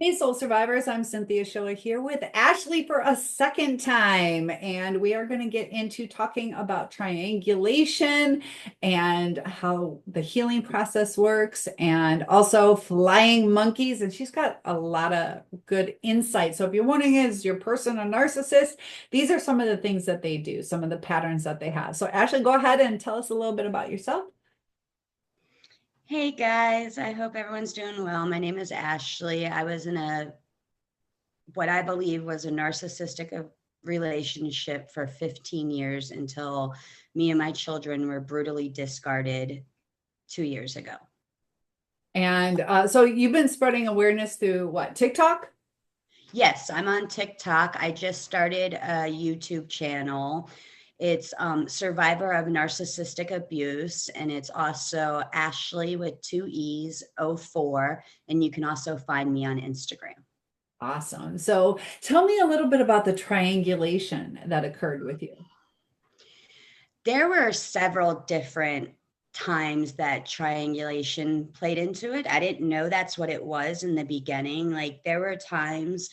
Hey, Soul Survivors. I'm Cynthia Schiller here with Ashley for a second time. And we are going to get into talking about triangulation and how the healing process works, and also flying monkeys. And she's got a lot of good insight. So if you're wondering, is your person a narcissist? These are some of the things that they do, some of the patterns that they have. So, Ashley, go ahead and tell us a little bit about yourself. Hey guys, I hope everyone's doing well. My name is Ashley. I was in what I believe was a narcissistic relationship for 15 years until me and my children were brutally discarded 2 years ago. And so you've been spreading awareness through what, TikTok? Yes, I'm on TikTok. I just started a YouTube channel. It's Survivor of Narcissistic Abuse, and it's also Ashley with two E's, '04. And you can also find me on Instagram. Awesome. So tell me a little bit about the triangulation that occurred with you. There were several different times that triangulation played into it. I didn't know that's what it was in the beginning. Like there were times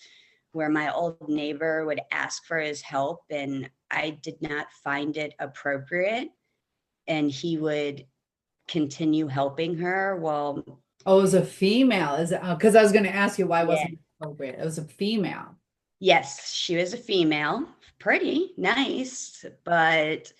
where my old neighbor would ask for his help and I did not find it appropriate, and he would continue helping her. Well, Oh, it was a female. Is it because I was going to ask you why yeah. wasn't it appropriate? It was a female. Yes, she was a female, pretty nice, but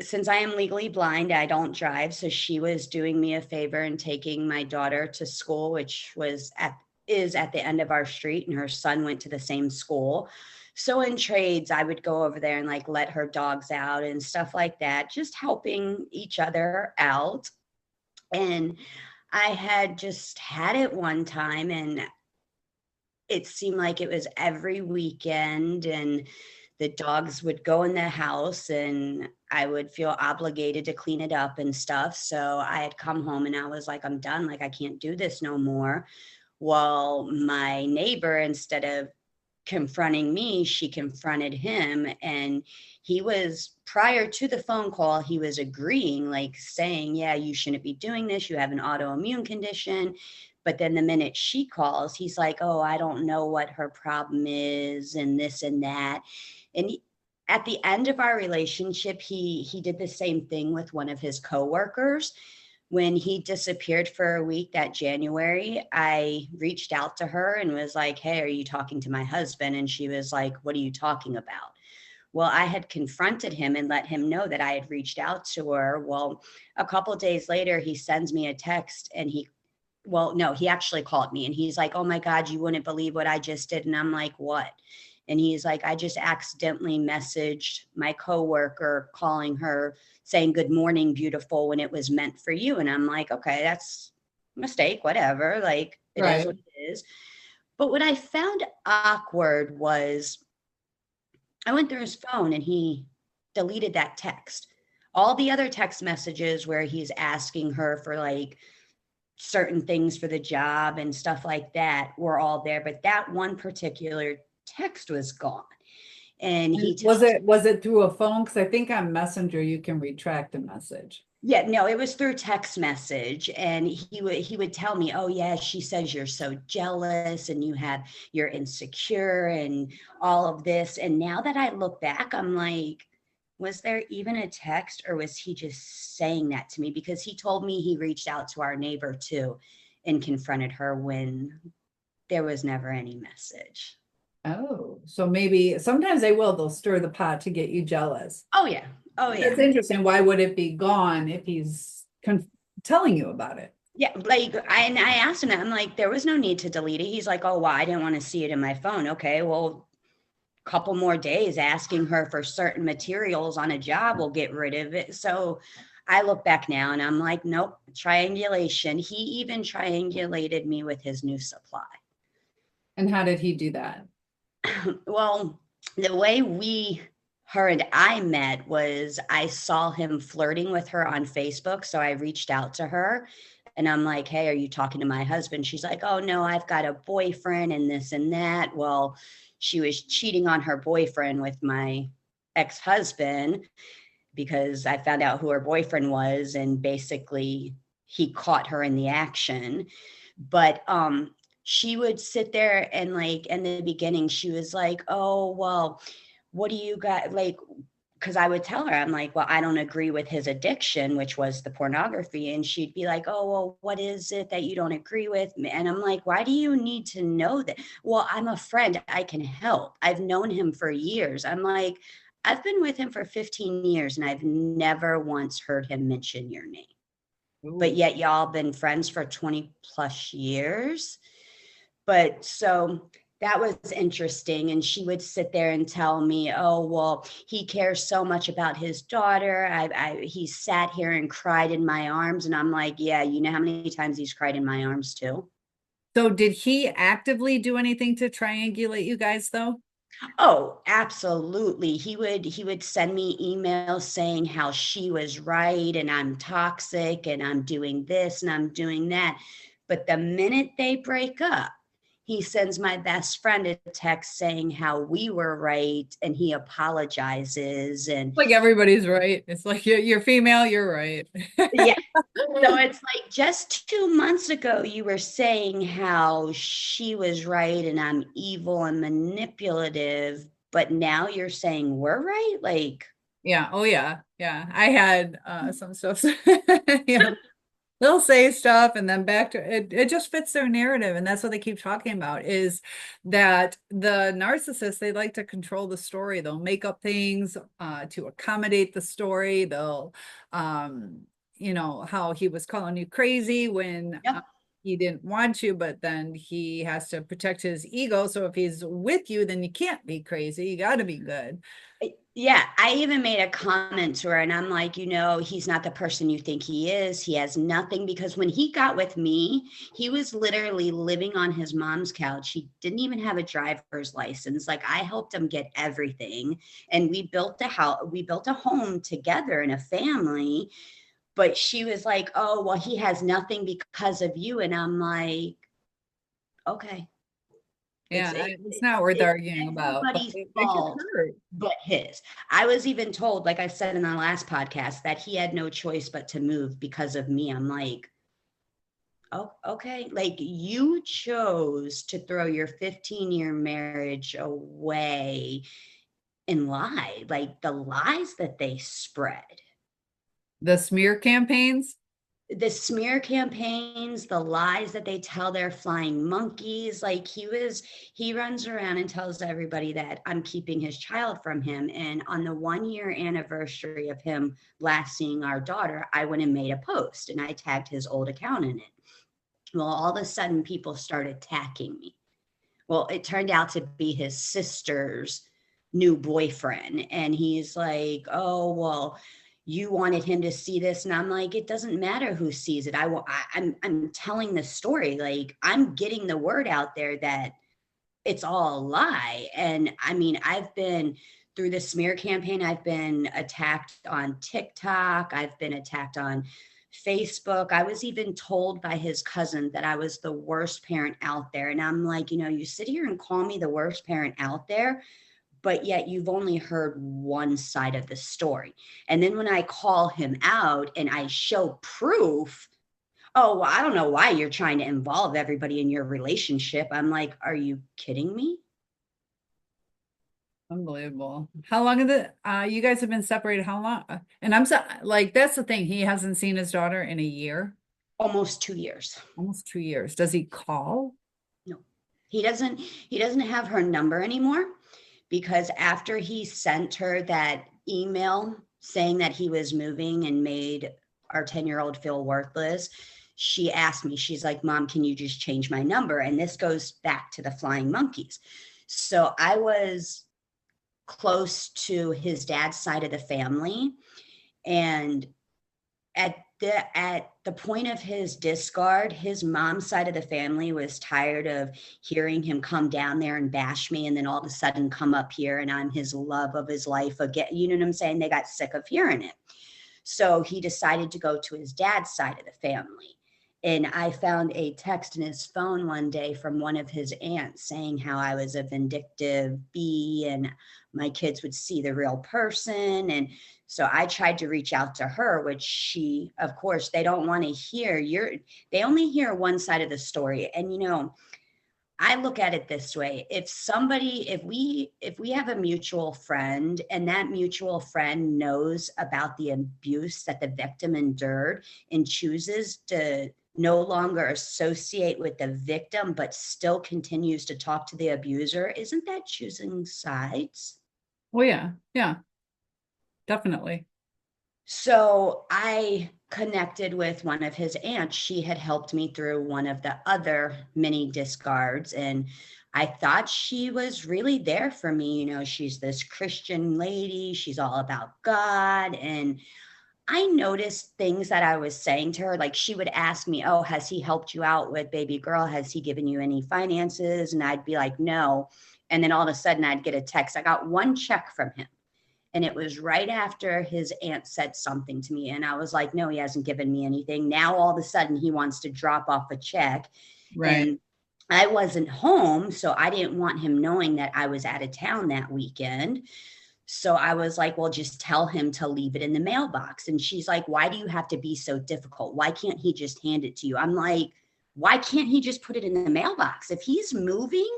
since I am legally blind, I don't drive. So she was doing me a favor and taking my daughter to school, which is at the end of our street, and her son went to the same school. So in trades, I would go over there and like let her dogs out and stuff like that, just helping each other out. And I had just had it one time, and it seemed like it was every weekend, and the dogs would go in the house and I would feel obligated to clean it up and stuff. So I had come home and I was like, I'm done. Like, I can't do this no more. Well, my neighbor, instead of confronting me, she confronted him. And he was, prior to the phone call, he was agreeing, like saying, yeah, you shouldn't be doing this. You have an autoimmune condition. But then the minute she calls, he's like, oh, I don't know what her problem is and this and that. And at the end of our relationship, he did the same thing with one of his coworkers. When he disappeared for a week that January, I reached out to her and was like, hey, are you talking to my husband? And she was like, what are you talking about? Well, I had confronted him and let him know that I had reached out to her. Well, a couple of days later, he sends me a text, and well, no, he actually called me and he's like, oh my God, you wouldn't believe what I just did. And I'm like, what? And he's like, I just accidentally messaged my coworker calling her saying, good morning, beautiful, when it was meant for you. And I'm like, okay, that's a mistake, whatever. Like, it is Right. what it is. But what I found awkward was I went through his phone and he deleted that text. All the other text messages where he's asking her for like certain things for the job and stuff like that were all there, but that one particular text was gone. And And he was tells, it through a phone? Because I think on Messenger you can retract a message. yeah, no, it was through text message, and he would tell me, oh yeah, she says you're so jealous and you're insecure and all of this. And now that I look back, I'm like, was there even a text, or was he just saying that to me? Because he told me he reached out to our neighbor too and confronted her when there was never any message. Oh, so maybe sometimes they'll stir the pot to get you jealous. Oh yeah. Oh yeah. It's interesting. Why would it be gone if he's telling you about it? Yeah, like I asked him that. I'm like, there was no need to delete it. He's like, oh, well, I didn't want to see it in my phone. Okay, well, couple more days asking her for certain materials on a job will get rid of it. So I look back now and I'm like, nope, triangulation. He even triangulated me with his new supply. And how did he do that? Well, the way her and I met was I saw him flirting with her on Facebook. So I reached out to her and I'm like, hey, are you talking to my husband? She's like, oh, no, I've got a boyfriend and this and that. Well, she was cheating on her boyfriend with my ex-husband because I found out who her boyfriend was. And basically, he caught her in the action. But she would sit there and like in the beginning, she was like, oh, well, what do you got? Like, because I would tell her, I'm like, well, I don't agree with his addiction, which was the pornography. And she'd be like, oh, well, what is it that you don't agree with? And I'm like, why do you need to know that? Well, I'm a friend. I can help. I've known him for years. I'm like, I've been with him for 15 years and I've never once heard him mention your name. But Ooh. yet y'all been friends for 20 plus years. But so that was interesting. And she would sit there and tell me, oh, well, he cares so much about his daughter. He sat here and cried in my arms. And I'm like, yeah, you know how many times he's cried in my arms too? So did he actively do anything to triangulate you guys though? Oh, absolutely. He would send me emails saying how she was right and I'm toxic and I'm doing this and I'm doing that. But the minute they break up, he sends my best friend a text saying how we were right and he apologizes. And Like everybody's right. It's like you're female, you're right. yeah, so it's like just 2 months ago, you were saying how she was right and I'm evil and manipulative, but now you're saying we're right? Like, Yeah. Oh yeah. Yeah. I had some stuff. Yeah. They'll say stuff and then back to it. It just fits their narrative. And that's what they keep talking about is that the narcissists, they like to control the story. They'll make up things to accommodate the story. They'll, um, how he was calling you crazy when yep. he didn't want you, but then he has to protect his ego. So if he's with you, then you can't be crazy. You got to be good. Yeah, I even made a comment to her and I'm like, he's not the person you think he is. He has nothing because when he got with me, he was literally living on his mom's couch. He didn't even have a driver's license. Like I helped him get everything and we built a house, we built a home together and a family. But she was like, oh, well, he has nothing because of you. And I'm like, okay. It's Yeah, it, it's not worth it's arguing about, but everybody's it can fault hurt. but his. I was even told, like I said in our last podcast, that he had no choice but to move because of me. I'm like, oh, okay. Like you chose to throw your 15-year marriage away and lie, like the lies that they spread. The smear campaigns. The smear campaigns, the lies that they tell their flying monkeys. Like he runs around and tells everybody that I'm keeping his child from him. And on the 1 year anniversary of him last seeing our daughter, I went and made a post and I tagged his old account in it. Well, all of a sudden people started attacking me. Well, it turned out to be his sister's new boyfriend. And he's like, oh, well, you wanted him to see this. And I'm like, it doesn't matter who sees it. I'm telling the story. Like I'm getting the word out there that it's all a lie. And I mean, I've been through the smear campaign. I've been attacked on TikTok. I've been attacked on Facebook. I was even told by his cousin that I was the worst parent out there. And I'm like, you sit here and call me the worst parent out there, but yet you've only heard one side of the story. And then when I call him out and I show proof, oh, well, I don't know why you're trying to involve everybody in your relationship. I'm like, are you kidding me? Unbelievable. How long have you guys have been separated? How long? And I'm so like, that's the thing. He hasn't seen his daughter in a year, Almost 2 years. almost 2 years. Does he call? No, he doesn't have her number anymore because after he sent her that email saying that he was moving and made our 10-year-old feel worthless, she asked me, she's like, Mom, can you just change my number? And this goes back to the flying monkeys. So I was close to his dad's side of the family. And at the point of his discard, his mom's side of the family was tired of hearing him come down there and bash me and then all of a sudden come up here and I'm his love of his life again. You know what I'm saying? They got sick of hearing it. So he decided to go to his dad's side of the family. And I found a text in his phone one day from one of his aunts saying how I was a vindictive bee and my kids would see the real person. And so I tried to reach out to her, which she, of course, they don't want to hear they only hear one side of the story. And, I look at it this way. If we have a mutual friend and that mutual friend knows about the abuse that the victim endured and chooses to no longer associate with the victim, but still continues to talk to the abuser, isn't that choosing sides? Oh yeah. Yeah, definitely. So I connected with one of his aunts. She had helped me through one of the other mini discards. And I thought she was really there for me. She's this Christian lady, she's all about God. And I noticed things that I was saying to her. Like she would ask me, "Oh, has he helped you out with baby girl? Has he given you any finances?" And I'd be like, "No." And then all of a sudden I'd get a text. I got one check from him. And it was right after his aunt said something to me. And I was like, no, he hasn't given me anything. Now all of a sudden he wants to drop off a check. Right. And I wasn't home. So I didn't want him knowing that I was out of town that weekend. So I was like, well, just tell him to leave it in the mailbox. And she's like, why do you have to be so difficult? Why can't he just hand it to you? I'm like, why can't he just put it in the mailbox? If he's moving,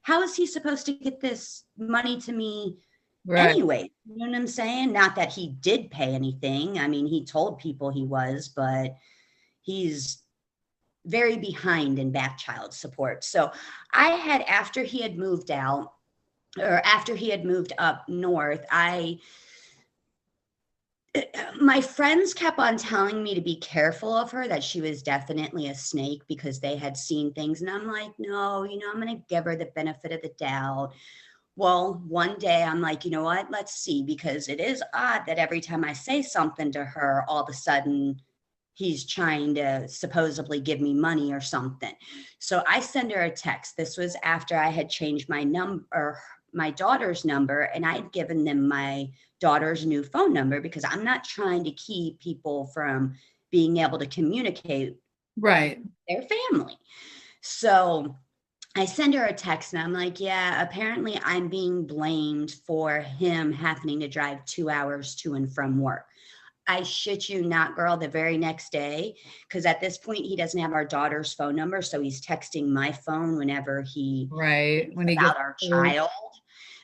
how is he supposed to get this money to me Right. anyway? You know what I'm saying? Not that he did pay anything. I mean, he told people he was, but he's very behind in back child support. So I had, after he had moved out, or after he had moved up north, my friends kept on telling me to be careful of her, that she was definitely a snake because they had seen things. And I'm like, no, I'm going to give her the benefit of the doubt. Well, one day I'm like, you know what? Let's see, because it is odd that every time I say something to her, all of a sudden he's trying to supposedly give me money or something. So I send her a text. This was after I had changed my number, my daughter's number, and I'd given them my daughter's new phone number because I'm not trying to keep people from being able to communicate Right. with their family. So I send her a text and I'm like, yeah, apparently I'm being blamed for him having to drive 2 hours to and from work. I shit you not, girl, the very next day, because at this point he doesn't have our daughter's phone number. So he's texting my phone whenever he Right. thinks When he gets about our old. child.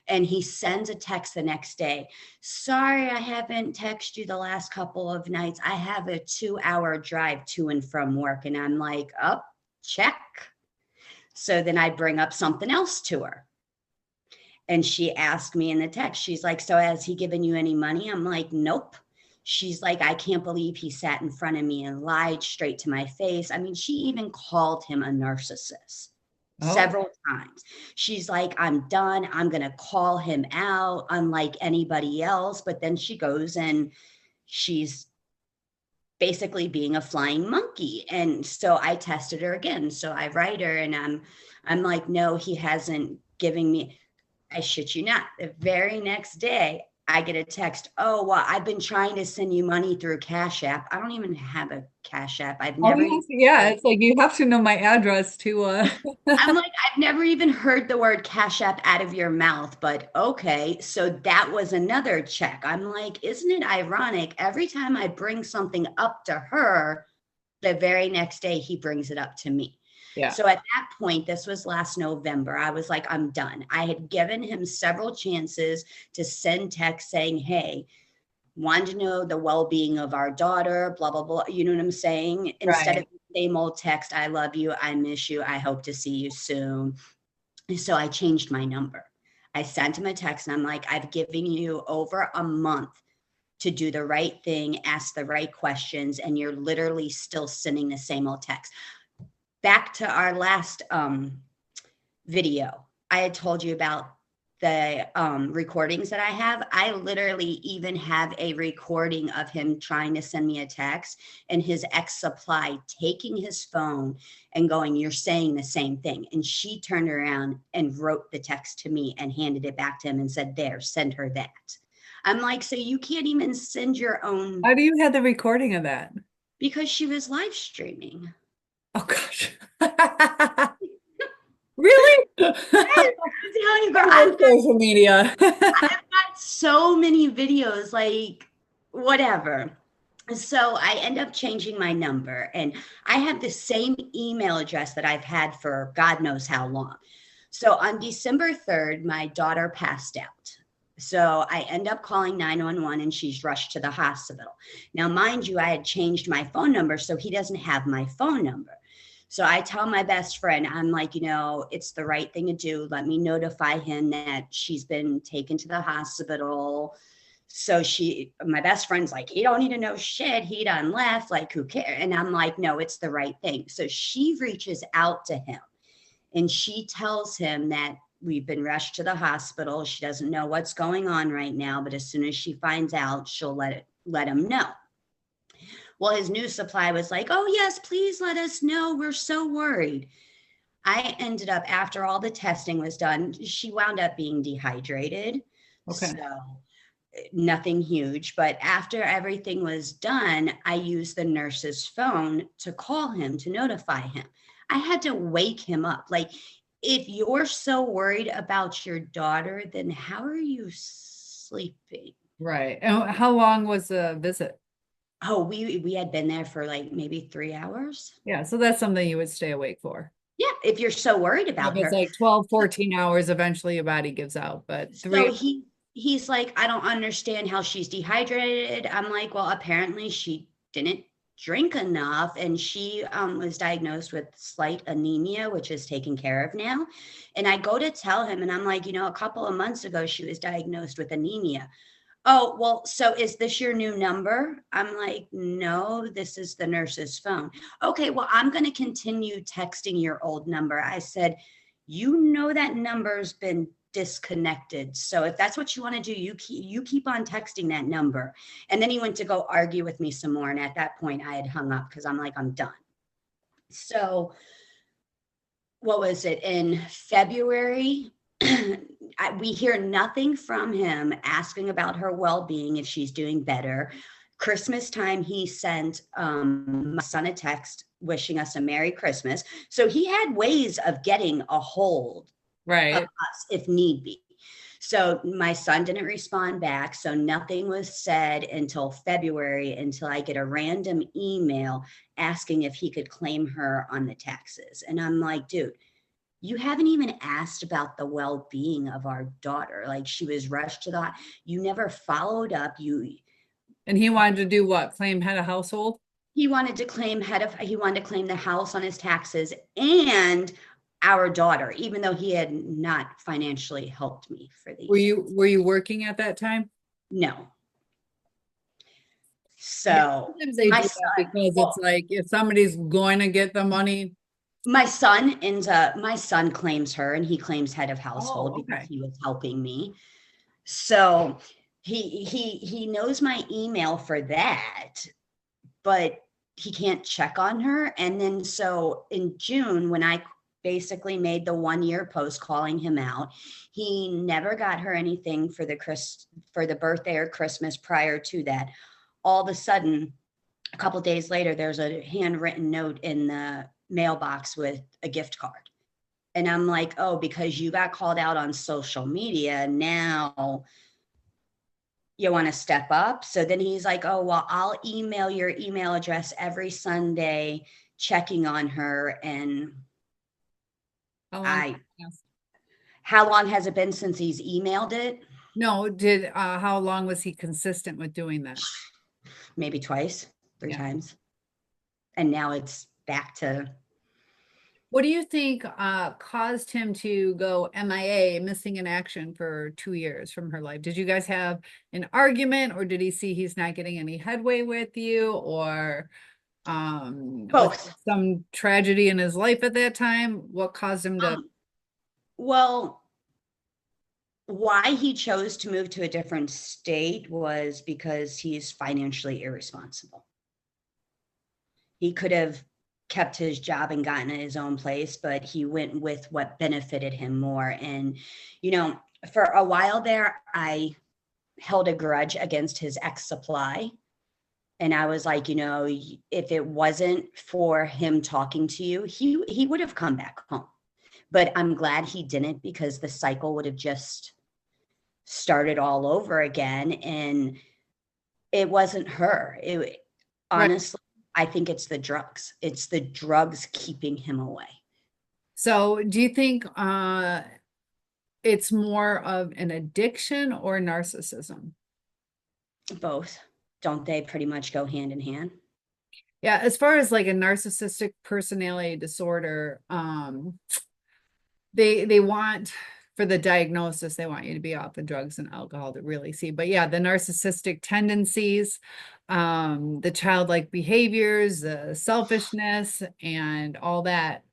And he sends a text the next day. Sorry, I haven't texted you the last couple of nights. I have a 2 hour drive to and from work. And I'm like, oh, check. So then I bring up something else to her. And she asked me in the text, she's like, so has he given you any money? I'm like, nope. She's like, I can't believe he sat in front of me and lied straight to my face. I mean, she even called him a narcissist Oh, several times. She's like, I'm done. I'm going to call him out, unlike anybody else. But then she goes and she's basically being a flying monkey. And so I tested her again. So I write her and I'm like, no, he hasn't given me. I shit you not. The very next day, I get a text. Oh, well, I've been trying to send you money through Cash App. I don't even have a Cash App. I've oh never even yes. Yeah. heard. It's like you have to know my address to I'm like, I've never even heard the word Cash App out of your mouth, but okay. So that was another check. I'm like, isn't it ironic? Every time I bring something up to her, the very next day he brings it up to me. Yeah. So at that point, this was last November, I was like, I'm done. I had given him several chances to send text saying, hey, wanted to know the well-being of our daughter, blah, blah, blah. You know what I'm saying? Instead of Right. the same old text, I love you, I miss you, I hope to see you soon. So I changed my number. I sent him a text and I'm like, I've given you over a month to do the right thing, ask the right questions, and you're literally still sending the same old text. Back to our last video, I had told you about the recordings that I have. I literally even have a recording of him trying to send me a text and his ex-supply taking his phone and going, you're saying the same thing. And she turned around and wrote the text to me and handed it back to him and said, there, send her that. I'm like, so you can't even send your own, How do you have the recording of that? because she was live streaming. Oh gosh. Really? I'm telling you, girl, I love social media. I've got so many videos, like whatever. So I end up changing my number, and I have the same email address that I've had for God knows how long. So on December 3rd, my daughter passed out. So I end up calling 911 and she's rushed to the hospital. Now, mind you, I had changed my phone number, so he doesn't have my phone number. So I tell my best friend, I'm like, it's the right thing to do. Let me notify him that she's been taken to the hospital. So my best friend's like, he don't need to know shit. He done left. Like, who cares? And I'm like, no, it's the right thing. So she reaches out to him and she tells him that we've been rushed to the hospital. She doesn't know what's going on right now, but as soon as she finds out, she'll let him know. Well, his new supply was like, oh, yes, please let us know. We're so worried. I ended up, after all the testing was done, she wound up being dehydrated. Okay. So nothing huge. But after everything was done, I used the nurse's phone to call him, to notify him. I had to wake him up. Like, if you're so worried about your daughter, then how are you sleeping? Right. And how long was the visit? Oh, we had been there for like maybe 3 hours. Yeah, so that's something you would stay awake for. Yeah, if you're so worried If about it's her. like 12, 14 hours, eventually your body gives out. But So three, he's like, I don't understand how she's dehydrated. I'm like, well, apparently she didn't drink enough, and she was diagnosed with slight anemia, which is taken care of now. And I go to tell him, and I'm like, a couple of months ago she was diagnosed with anemia. Oh, well, so is this your new number? I'm like, no, this is the nurse's phone. Okay, well, I'm going to continue texting your old number. I said, that number's been disconnected. So if that's what you want to do, you keep on texting that number. And then he went to go argue with me some more. And at that point, I had hung up because I'm like, I'm done. So what was it, in February? We hear nothing from him asking about her well-being, if she's doing better. Christmas time, he sent my son a text wishing us a Merry Christmas. So he had ways of getting a hold of right. us if need be. So my son didn't respond back. So nothing was said until February, until I get a random email asking if he could claim her on the taxes. And I'm like, dude, you haven't even asked about the well-being of our daughter. Like, she was rushed to the, you never followed up. And he wanted to do what? Claim head of household? He wanted to claim the house on his taxes and our daughter, even though he had not financially helped me for Were these. you working at that time? No. Yeah, So sometimes they my do that son, because it's well, like if somebody's going to get the money. my son claims her, and he claims head of household Oh, because okay. he was helping me. So he knows my email for that, but he can't check on her. And then so in June, when I basically made the 1 year post calling him out, he never got her anything for the birthday or Christmas prior to that. All of a sudden, a couple days later, there's a handwritten note in the mailbox with a gift card. And I'm like, oh, because you got called out on social media, now you want to step up? So then he's like, oh, well, I'll email your email address every Sunday, checking on her. And How long? I, how long has it been since he's emailed it? No, how long was he consistent with doing that? Maybe twice, three Yeah. times. And now it's back to, What do you think caused him to go MIA, missing in action, for 2 years from her life? Did you guys have an argument, or did he see he's not getting any headway with you, or was both. there some tragedy in his life at that time? What caused him to? Well, why he chose to move to a different state was because he's financially irresponsible. He could have kept his job and gotten his own place, but he went with what benefited him more. And, for a while there, I held a grudge against his ex-supply. And I was like, if it wasn't for him talking to you, he would have come back home. But I'm glad he didn't, because the cycle would have just started all over again. And it wasn't her. Right. Honestly, I think it's the drugs. It's the drugs keeping him away. So do you think it's more of an addiction or narcissism? Both. Don't they pretty much go hand in hand? Yeah, as far as like a narcissistic personality disorder, they want for the diagnosis, they want you to be off the drugs and alcohol to really see. But yeah, the narcissistic tendencies, the childlike behaviors, the selfishness, and all that.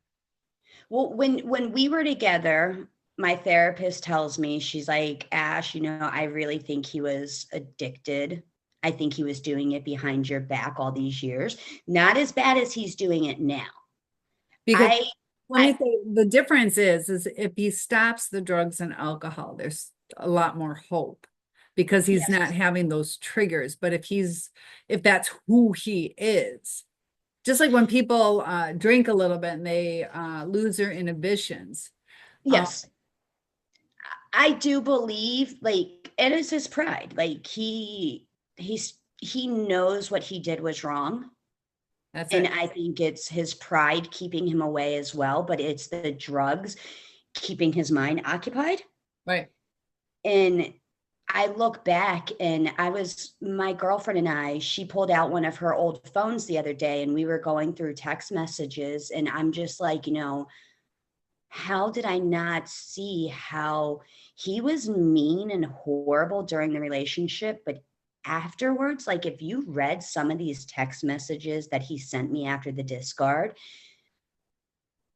Well, when we were together, my therapist tells me, she's like, Ash, I really think he was addicted. I think he was doing it behind your back all these years. Not as bad as he's doing it now. Because I let I me say the difference is if he stops the drugs and alcohol, there's a lot more hope because he's not yes. having those triggers. But if that's who he is, just like when people drink a little bit and they lose their inhibitions. Uh, Yes. I do believe like it is his pride. Like he knows what he did was wrong. that's And it. I think it's his pride keeping him away as well, but it's the drugs keeping his mind occupied. Right. And I look back and my girlfriend and she pulled out one of her old phones the other day and we were going through text messages. And I'm just like, how did I not see how he was mean and horrible during the relationship? But afterwards, like if you read some of these text messages that he sent me after the discard,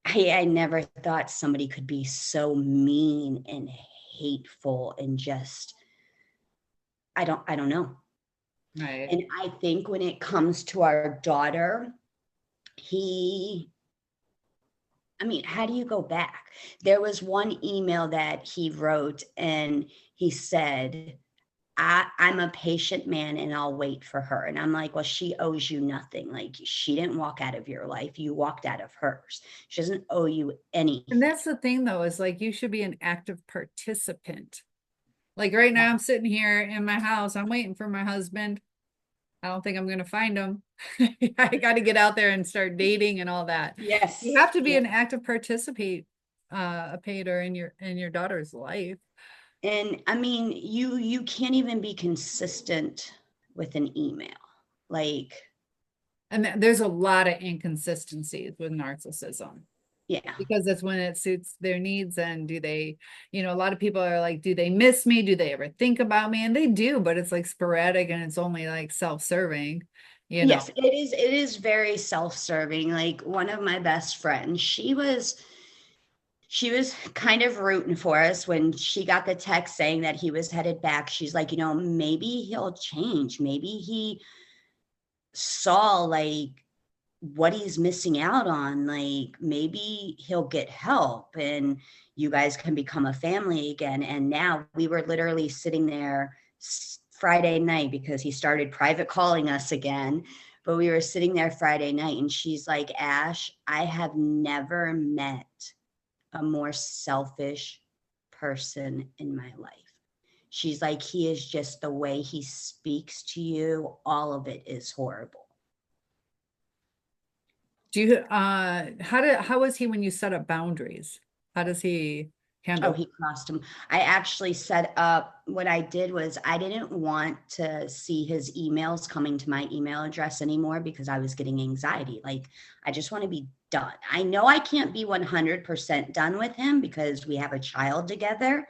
I never thought somebody could be so mean and hateful and just I don't know. Right. And I think when it comes to our daughter, he I mean, how do you go back? There was one email that he wrote and he said, I'm a patient man and I'll wait for her. And I'm like, well, she owes you nothing. Like, she didn't walk out of your life. You walked out of hers. She doesn't owe you And anything. that's the thing though, is like you should be an active participant. Like right now, I'm sitting here in my house. I'm waiting for my husband. I don't think I'm going to find him. I got to get out there and start dating and all that. You Yes. have to be Yeah. an active participate a pater in your daughter's life. And I mean, you can't even be consistent with an email. Like, And there's a lot of inconsistencies with narcissism yeah. because that's when it suits their needs. And do they, a lot of people are like, do they miss me? Do they ever think about me? And they do, but it's like sporadic and it's only like self-serving, you know. Yes, it is very self-serving. Like one of my best friends, she was kind of rooting for us when she got the text saying that he was headed back. She's like, maybe he'll change. Maybe he saw like what he's missing out on. Like maybe he'll get help and you guys can become a family again. And now we were literally sitting there Friday night because he started private calling us again. But we were sitting there Friday night and she's like, Ash, I have never met a more selfish person in my life. She's like, he is just the way he speaks to you. All of it is horrible. Do you how is he when you set up boundaries? How does he Oh, handle? he crossed him. I actually set up what I did was I didn't want to see his emails coming to my email address anymore because I was getting anxiety. Like, I just want to be done. I know I can't be 100% done with him because we have a child together,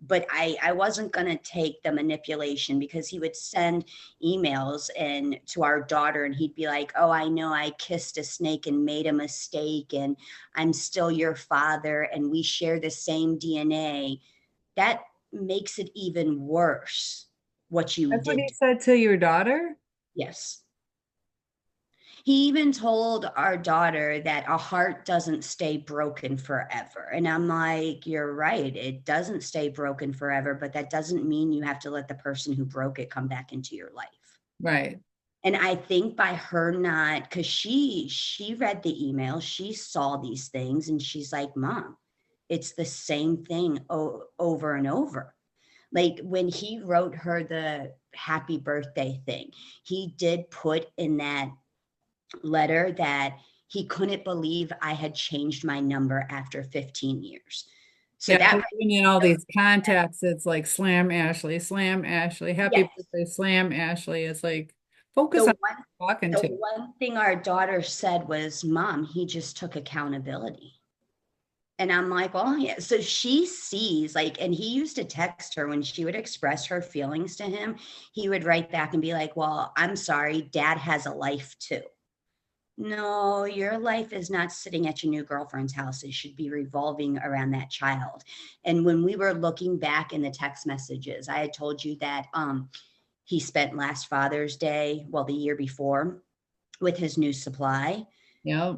but I wasn't going to take the manipulation because he would send emails and to our daughter and he'd be like, oh, I know I kissed a snake and made a mistake and I'm still your father and we share the same DNA. That makes it even worse what you That's what he did. said to your daughter? Yes. He even told our daughter that a heart doesn't stay broken forever. And I'm like, you're right. It doesn't stay broken forever, but that doesn't mean you have to let the person who broke it come back into your life. Right. And I think by her not, because she read the email, she saw these things and she's like, Mom, it's the same thing over and over. Like when he wrote her the happy birthday thing, he did put in that letter that he couldn't believe I had changed my number after 15 years. So Yeah, that, 'cause even in all these contacts, it's like slam Ashley, happy yes, birthday, slam Ashley. It's like the focus on one who you're talking the to. one thing our daughter said was, "Mom, he just took accountability." And I'm like, "Oh, yeah." So she sees, like, and he used to text her when she would express her feelings to him. He would write back and be like, "Well, I'm sorry, dad has a life too." No, your life is not sitting at your new girlfriend's house. It should be revolving around that child. And when we were looking back in the text messages, I had told you that he spent last Father's Day, well, the year before, with his new supply. Yeah.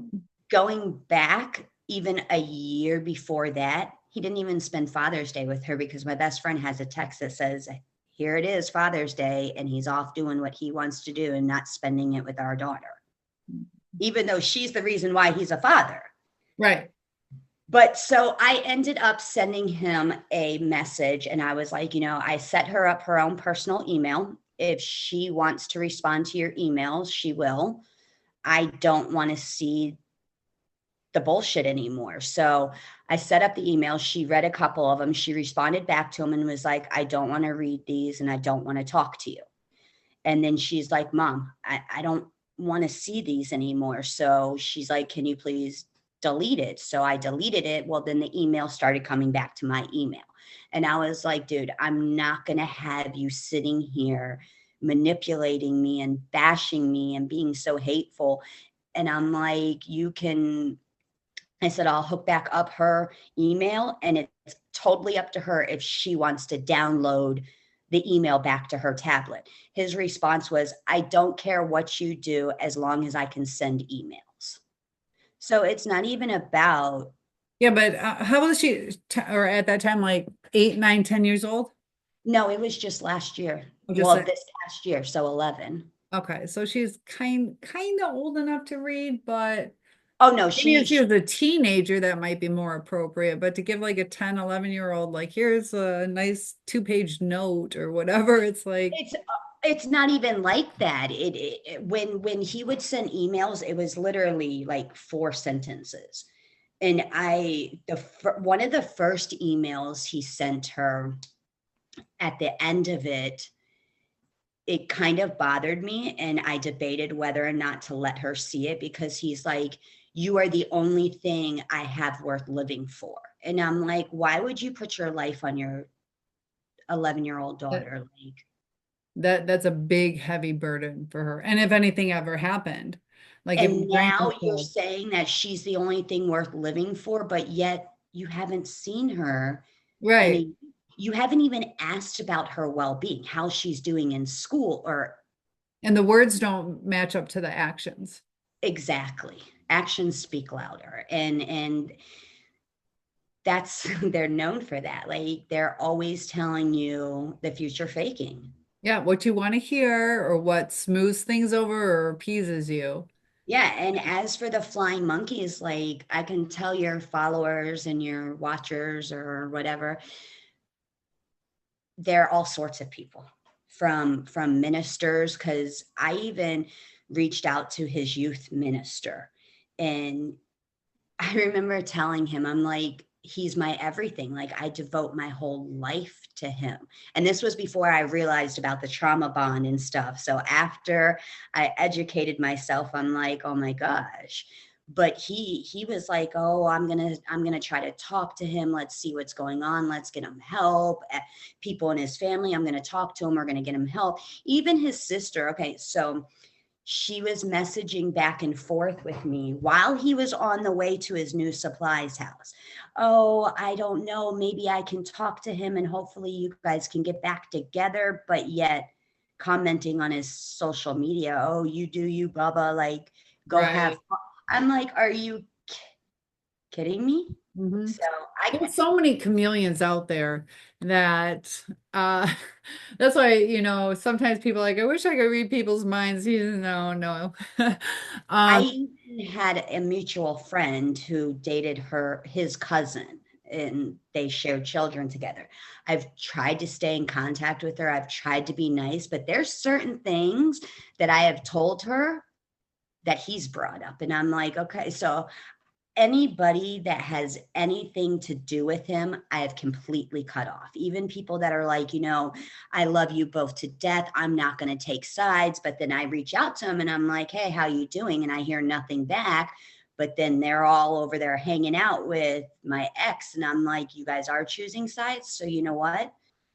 Going back even a year before that, he didn't even spend Father's Day with her because my best friend has a text that says, "Here it is, Father's Day," and he's off doing what he wants to do and not spending it with our daughter, even though she's the reason why he's a father. Right. But so I ended up sending him a message and I was like, I set her up her own personal email. If she wants to respond to your emails, she will. I don't want to see the bullshit anymore. So I set up the email. She read a couple of them. She responded back to him and was like, "I don't want to read these and I don't want to talk to you." And then she's like, "Mom, I don't want to see these anymore." So she's like, "Can you please delete it?" So I deleted it. Well, then the email started coming back to my email. And I was like, "Dude, I'm not going to have you sitting here manipulating me and bashing me and being so hateful." And I'm like, I said, "I'll hook back up her email and it's totally up to her if she wants to download the email back to her tablet." His response was, "I don't care what you do as long as I can send emails." So it's not even about, Yeah, but how old is she? Or at that time, like 8, 9, 10 years old? no, it was just last year. I'm just Well, saying. this past year, so 11. Okay, so she's kind of old enough to read, but Oh no, maybe she, if she she was a teenager, that might be more appropriate. But to give like a 10, 11-year-old, like, here's a nice 2-page note or whatever, it's like, it's not even like that. When he would send emails, it was literally like four sentences. And one of the first emails he sent her, at the end of it, it kind of bothered me and I debated whether or not to let her see it because he's like, "You are the only thing I have worth living for." And I'm like, "Why would you put your life on your 11-year-old that, daughter?" Like, that's a big, heavy burden for her. And if anything ever happened, like if and you drank now and you're stuff, saying that she's the only thing worth living for, but yet you haven't seen her right. and you haven't even asked about her well-being, how she's doing in school or And the words don't match up to the actions. exactly. Actions speak louder. And that's they're known for that. Like they're always telling you the future faking. Yeah, what you want to hear or what smooths things over or appeases you. Yeah, and as for the flying monkeys, like I can tell your followers and your watchers or whatever, they're all sorts of people from ministers, because I even reached out to his youth minister and I remember telling him, I'm like, "He's my everything. Like, I devote my whole life to him." And this was before I realized about the trauma bond and stuff. So after I educated myself, I'm like, "Oh my gosh." But he was like, "Oh, I'm gonna try to talk to him. Let's see what's going on. Let's get him help. People in his family, I'm gonna talk to him. We're gonna get him help." Even his sister. Okay, so she was messaging back and forth with me while he was on the way to his new supplies house. "Oh, I don't know. Maybe I can talk to him and hopefully you guys can get back together." But yet commenting on his social media, "Oh, you do you, Bubba. Like, go have Right. fun." I'm like, "Are you kidding me?" Hmm. So I, There's so many chameleons out there that uh that's why, sometimes people are like, I wish I could read people's minds. No, no. I Um, even had a mutual friend who dated his cousin. and they share children together. I've tried to stay in contact with her. I've tried to be nice, but there's certain things that I have told her that he's brought up. And I'm like, okay, so anybody that has anything to do with him, I have completely cut off. Even people that are like, I love you both to death. I'm not going to take sides. But then I reach out to him and I'm like, hey, how you doing? And I hear nothing back. But then they're all over there hanging out with my ex. And I'm like, you guys are choosing sides. So you know what?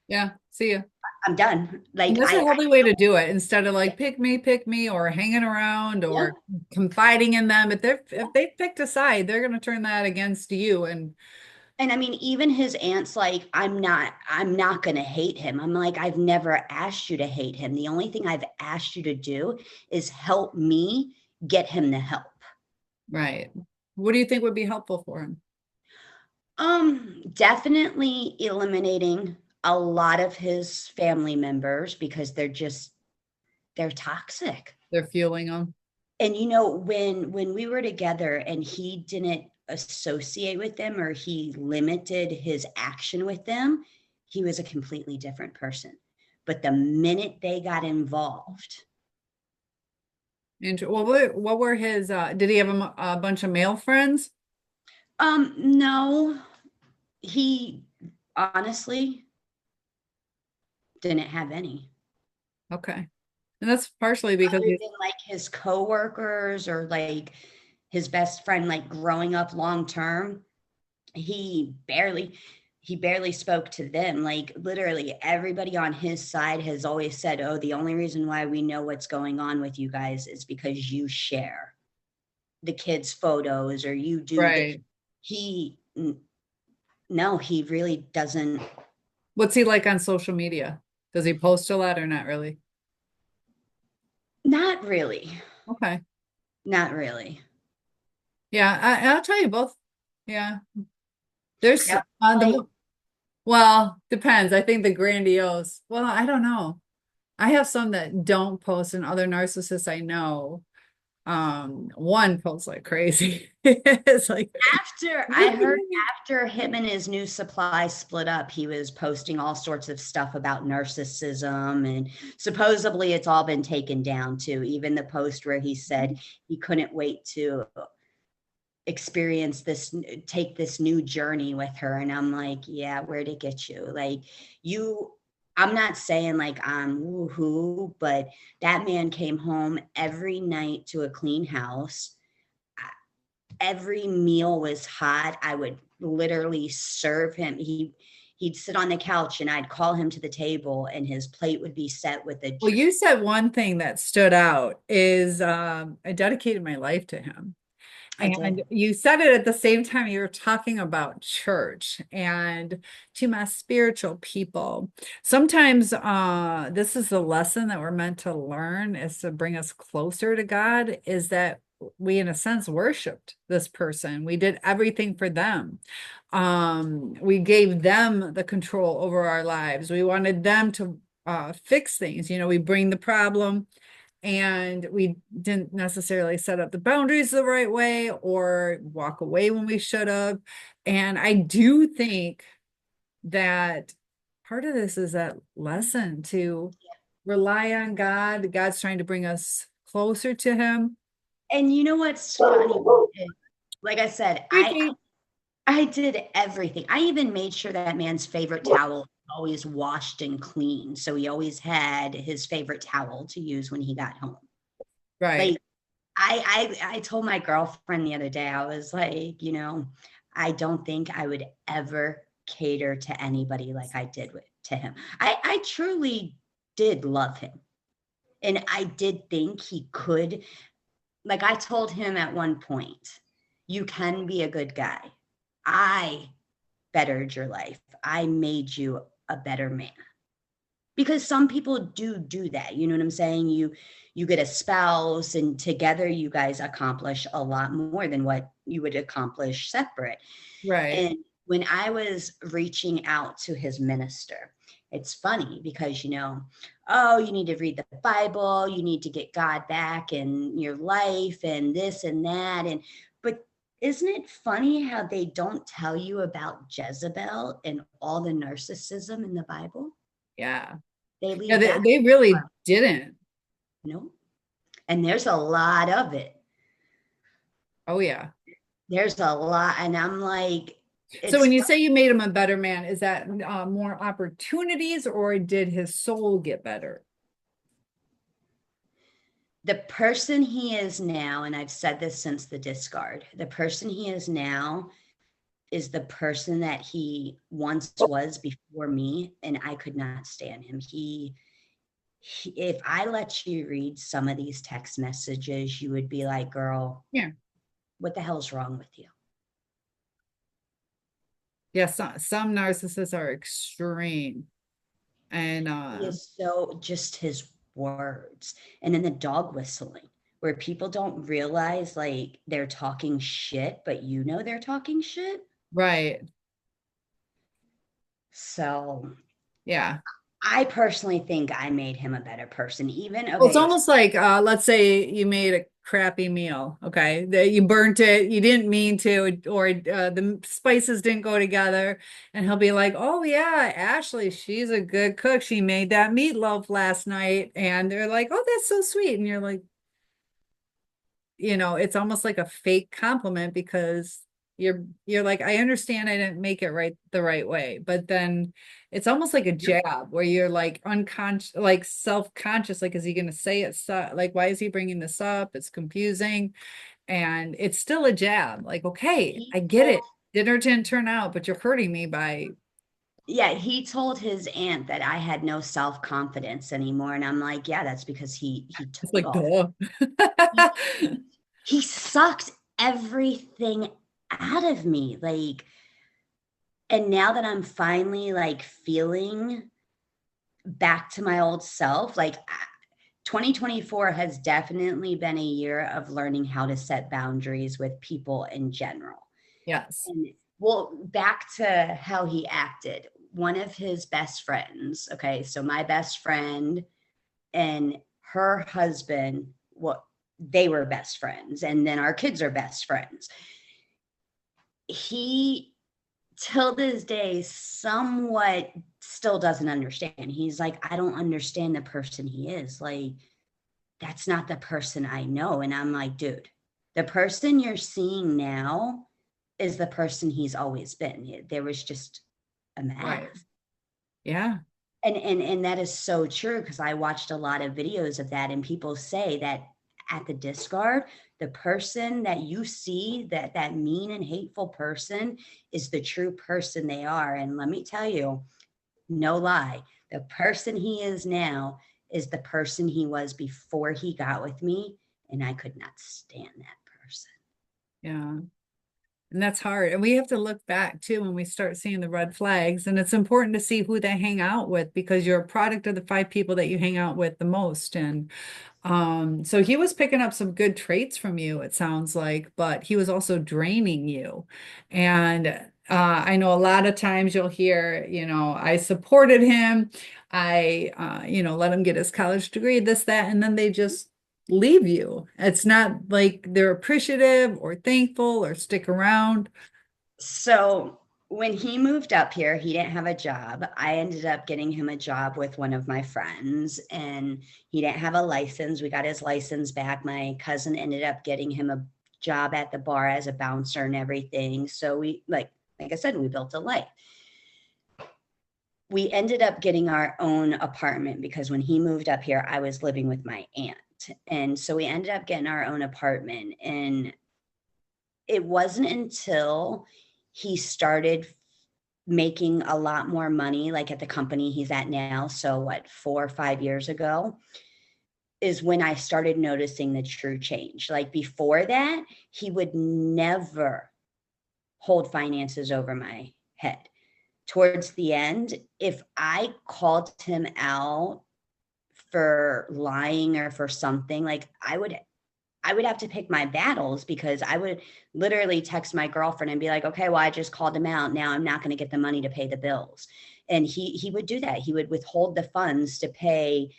Yeah. See ya. I'm done. And Like that's a I healthy way to do it instead of like pick me, or hanging around yeah. or confiding in them. If they picked a side, they're going to turn that against you. And And I mean, even his aunt's like, I'm not going to hate him. I'm like, I've never asked you to hate him. The only thing I've asked you to do is help me get him the help. right. What do you think would be helpful for him? Definitely eliminating a lot of his family members because they're toxic. They're fueling them. And when we were together and he didn't associate with them or he limited his action with them, he was a completely different person. But the minute they got involved, And what were his, did he have a bunch of male friends? no, he honestly didn't have any. Okay. And that's partially because Other he's, than like his coworkers or like his best friend, like growing up long term, he barely spoke to them. Like literally everybody on his side has always said, oh, the only reason why we know what's going on with you guys is because you share the kids' photos or you do the right. he no, he really doesn't. What's he like on social media? Does he post a lot or not really? Not really. Okay. Not really. Yeah, I'll tell you both. Yeah. There's Yep. Like well, depends. I think the grandiose. Well, I don't know. I have some that don't post, and other narcissists I know. One posts like crazy. It's like after I heard after him and his new supply split up, he was posting all sorts of stuff about narcissism, and supposedly it's all been taken down too. Even the post where he said he couldn't wait to experience this, take this new journey with her. And I'm like, yeah, where'd it get you? Like you, I'm not saying like I'm woohoo, but that man came home every night to a clean house. Every meal was hot. I would literally serve him. He'd sit on the couch and I'd call him to the table and his plate would be set with a well, drink. you said one thing that stood out is I dedicated my life to him. I did. And you said it at the same time you were talking about church and to my spiritual people. Sometimes this is the lesson that we're meant to learn is to bring us closer to God, is that we, in a sense, worshiped this person. We did everything for them. We gave them the control over our lives. We wanted them to fix things. We bring the problem and we didn't necessarily set up the boundaries the right way or walk away when we should have. And I do think that part of this is that lesson to rely on God. God's trying to bring us closer to him. And you know what's funny? Like I said, Hey, Kate. I did everything. I even made sure that man's favorite towel always washed and clean. So he always had his favorite towel to use when he got home. Right. Like I told my girlfriend the other day, I was like, I don't think I would ever cater to anybody like I did to him. I truly did love him. And I did think he could, like I told him at one point, you can be a good guy. I bettered your life. I made you a better man. Because some people do that. You know what I'm saying? You get a spouse and together you guys accomplish a lot more than what you would accomplish separate. Right. And when I was reaching out to his minister, it's funny because, oh, you need to read the Bible, you need to get God back in your life and this and that. But Isn't it funny how they don't tell you about Jezebel and all the narcissism in the Bible? Yeah. They Yeah, leave they, that, they really didn't. you know, and there's a lot of it. Oh, yeah. There's a lot. And I'm like, So it's when you say you made him a better man, is that more opportunities or did his soul get better? the person he is now. And I've said this since the discard, the person he is now is the person that he once was before me. And I could not stand him. If I let you read some of these text messages, you would be like, girl, Yeah. what the hell's wrong with you? Yeah, some narcissists are extreme. And He is so just his words. And then the dog whistling, where people don't realize like they're talking shit, but you know they're talking shit. right. So Yeah. I personally think I made him a better person. Even Well, it's okay, almost like let's say you made a crappy meal, okay? That you burnt it, you didn't mean to, or the spices didn't go together, and he'll be like, "Oh yeah, Ashley, she's a good cook. She made that meatloaf last night," and they're like, "Oh, that's so sweet," and you're like, it's almost like a fake compliment because you're like, I understand I didn't make it right the right way, but then it's almost like a jab where you're like unconscious, like self-conscious, like, is he going to say it? So, like, why is he bringing this up? It's confusing, and it's still a jab. Like, okay, he I get told it. Dinner didn't turn out, but you're hurting me by. yeah, he told his aunt that I had no self-confidence anymore. And I'm like, yeah, that's because he took It's it like, all. duh. He, he sucked everything out of me. Like, and now that I'm finally like feeling back to my old self, like 2024 has definitely been a year of learning how to set boundaries with people in general. Yes. And well, back to how he acted. One of his best friends, okay, so my best friend and her husband, what they were best friends, and then our kids are best friends. He till this day somewhat still doesn't understand. He's like, I don't understand the person he is. Like, that's not the person I know. And I'm like, dude, the person you're seeing now is the person he's always been. There was just a Right. mask. Yeah. And that is so true because I watched a lot of videos of that, and people say that at the discard, the person that you see, that mean and hateful person, is the true person they are. And let me tell you, no lie, the person he is now is the person he was before he got with me, and I could not stand that person. Yeah. And that's hard. And we have to look back too when we start seeing the red flags. And it's important to see who they hang out with because you're a product of the 5 people that you hang out with the most. And so he was picking up some good traits from you, it sounds like, but he was also draining you. And I know a lot of times you'll hear, I supported him. I let him get his college degree, this, that, and then they just leave you. It's not like they're appreciative or thankful or stick around. So when he moved up here, he didn't have a job. I ended up getting him a job with one of my friends, and he didn't have a license. We got his license back. My cousin ended up getting him a job at the bar as a bouncer and everything. So we like I said, we built a life. We ended up getting our own apartment because when he moved up here, I was living with my aunt. And so we ended up getting our own apartment. And it wasn't until he started making a lot more money, like at the company he's at now. So, what, 4 or 5 years ago, is when I started noticing the true change. Like before that, he would never hold finances over my head. Towards the end, if I called him out for lying or for something, like I would have to pick my battles because I would literally text my girlfriend and be like, okay, well, I just called him out. Now I'm not going to get the money to pay the bills. And he would do that. He would withhold the funds to pay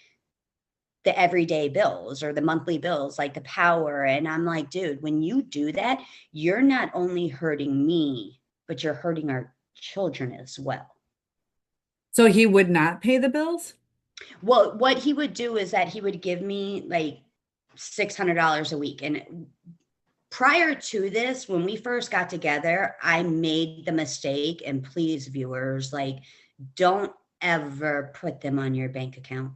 the everyday bills or the monthly bills, like the power. And I'm like, dude, when you do that, you're not only hurting me, but you're hurting our children as well. So he would not pay the bills? Well, what he would do is that he would give me like $600 a week. And prior to this, when we first got together, I made the mistake, and please, viewers, like, don't ever put them on your bank account.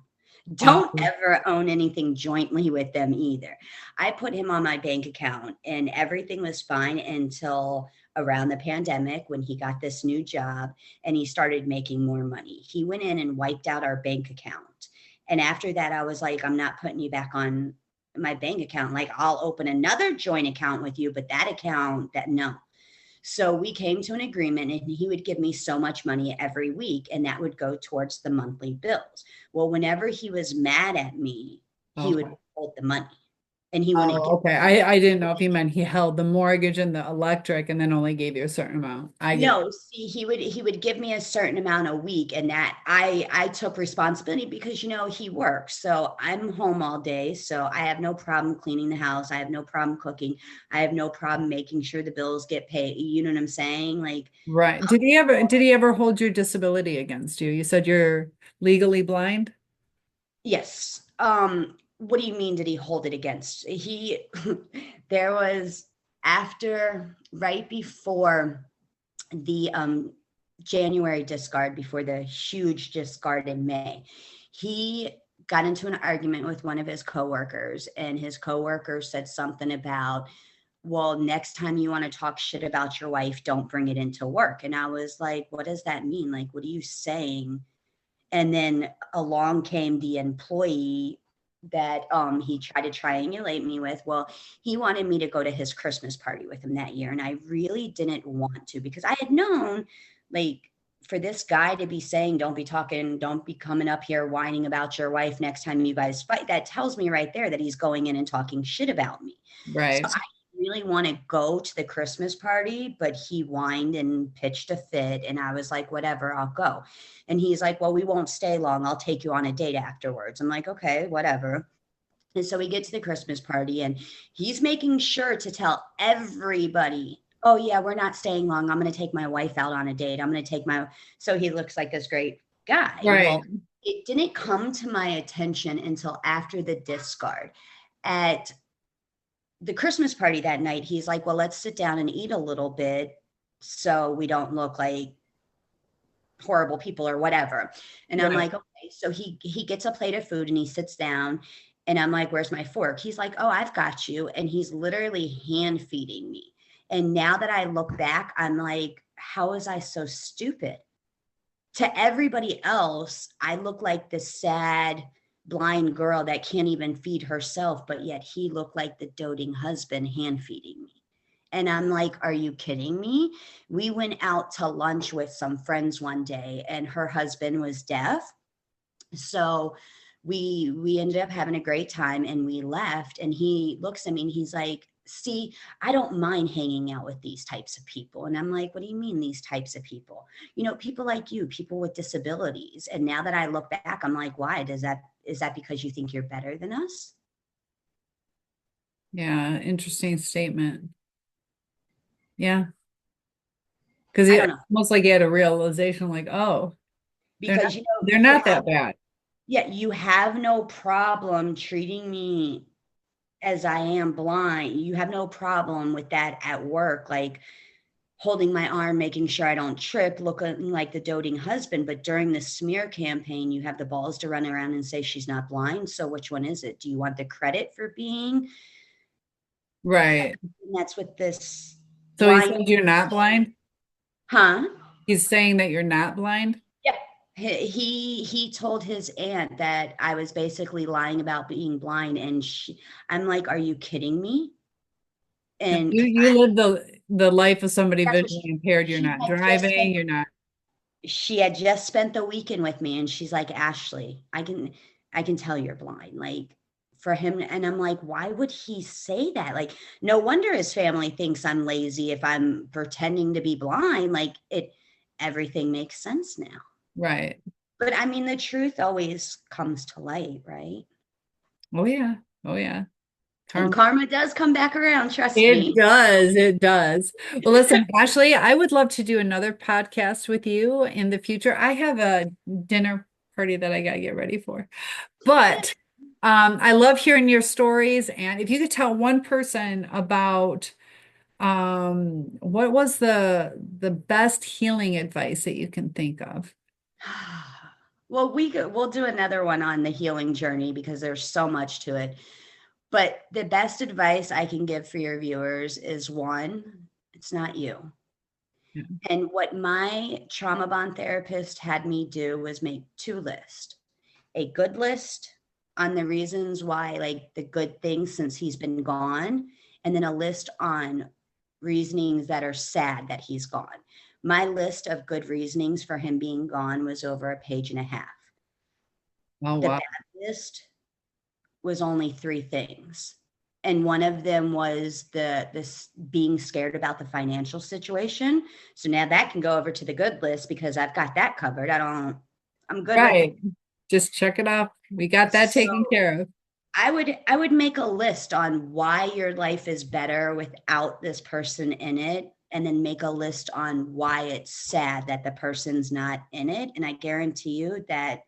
Don't Oh, ever own anything jointly with them either. I put him on my bank account and everything was fine until around the pandemic when he got this new job and he started making more money. He went in and wiped out our bank account. And after that, I was like, I'm not putting you back on my bank account. Like, I'll open another joint account with you, but that account, that no. So we came to an agreement and he would give me so much money every week and that would go towards the monthly bills. Well, whenever he was mad at me, he would okay. hold the money and he wouldn't give. Oh, okay. I didn't know if he meant he held the mortgage and the electric and then only gave you a certain amount. I get No, see, he would give me a certain amount a week, and that I took responsibility because he works. So I'm home all day, so I have no problem cleaning the house. I have no problem cooking. I have no problem making sure the bills get paid. You know what I'm saying? Like, right. Did he ever hold your disability against you? You said you're legally blind? yes. What do you mean did he hold it against? There was right before the January discard, before the huge discard in May, he got into an argument with one of his coworkers, and his coworker said something about, well, next time you want to talk shit about your wife, don't bring it into work. And I was like, what does that mean? Like, what are you saying? And then along came the employee that he tried to triangulate me with. Well, he wanted me to go to his Christmas party with him that year. And I really didn't want to, because I had known, like, for this guy to be saying, don't be coming up here whining about your wife next time you guys fight. That tells me right there that he's going in and talking shit about me. So Right. I really want to go to the Christmas party, but he whined and pitched a fit. And I was like, whatever, I'll go. And he's like, well, we won't stay long. I'll take you on a date afterwards. I'm like, okay, whatever. And so we get to the Christmas party and he's making sure to tell everybody, oh, yeah, we're not staying long. I'm going to take my wife out on a date. I'm going to take so he looks like this great guy. Right. Well, it didn't come to my attention until after the discard. At the Christmas party that night, he's like, well, let's sit down and eat a little bit so we don't look like horrible people or whatever. And I'm Right. like, okay. So he gets a plate of food and he sits down and I'm like, where's my fork? He's like, oh, I've got you. And he's literally hand feeding me. And now that I look back, I'm like, how was I so stupid? To everybody else, I look like the sad blind girl that can't even feed herself, but yet he looked like the doting husband hand feeding me. And I'm like, are you kidding me? We went out to lunch with some friends one day and her husband was deaf. So we ended up having a great time and we left and he looks at me and he's like, see, I don't mind hanging out with these types of people. And I'm like, what do you mean these types of people? People like you, people with disabilities. And now that I look back, I'm like, why is that because you think you're better than us? Yeah. Interesting statement. Yeah. Because I it don't know. almost like he had a realization like, oh, they're not Because they're you not have that bad. yeah, you have no problem treating me as I am blind. You have no problem with that at work, like holding my arm, making sure I don't trip, looking like the doting husband. But during the smear campaign, you have the balls to run around and say she's not blind. So which one is it? Do you want the credit for being? Right. And that's what this So he blind, said you're not blind? huh? He's saying that you're not blind? Yeah. He told his aunt that I was basically lying about being blind, and I'm like, are you kidding me? No, And you live the life of somebody that's what visually impaired. You're she not had just driving, spent. you're not. She had just spent the weekend with me, and she's like, Ashley, I can tell you're blind. Like, for him, and I'm like, why would he say that? Like, no wonder his family thinks I'm lazy if I'm pretending to be blind. Like, everything makes sense now. Right. But I mean, the truth always comes to light, right? Oh yeah. Oh yeah. And Karma. karma does come back around, trust It me. does. It does. Well, listen, Ashley, I would love to do another podcast with you in the future. I have a dinner party that I got to get ready for. But I love hearing your stories. And if you could tell one person about what was the best healing advice that you can think of? Well, we'll do another one on the healing journey because there's so much to it. But the best advice I can give for your viewers is one, it's not you. Yeah. And what my trauma bond therapist had me do was make two lists, a good list on the reasons why, like the good things since he's been gone, and then a list on reasonings that are sad that he's gone. My list of good reasonings for him being gone was over a page and a half. Oh, The wow. bad list was only three things. And one of them was this being scared about the financial situation. So now that can go over to the good list because I've got that covered. I'm good with it. Right. Just check it off. We got that So taken care of. I would make a list on why your life is better without this person in it, and then make a list on why it's sad that the person's not in it. And I guarantee you that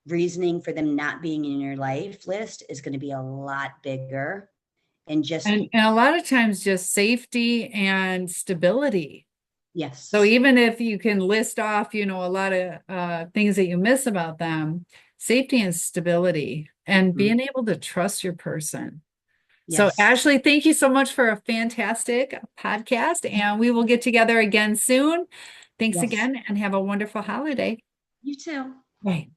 reasoning for them not being in your life list is going to be a lot bigger. And just And a lot of times just safety and stability. So yes. even if you can list off, a lot of things that you miss about them, safety and stability and Mhm. being able to trust your person. So Yes. Ashley, thank you so much for a fantastic podcast, and we will get together again soon. Thanks Yes. again and have a wonderful holiday. You too. Bye.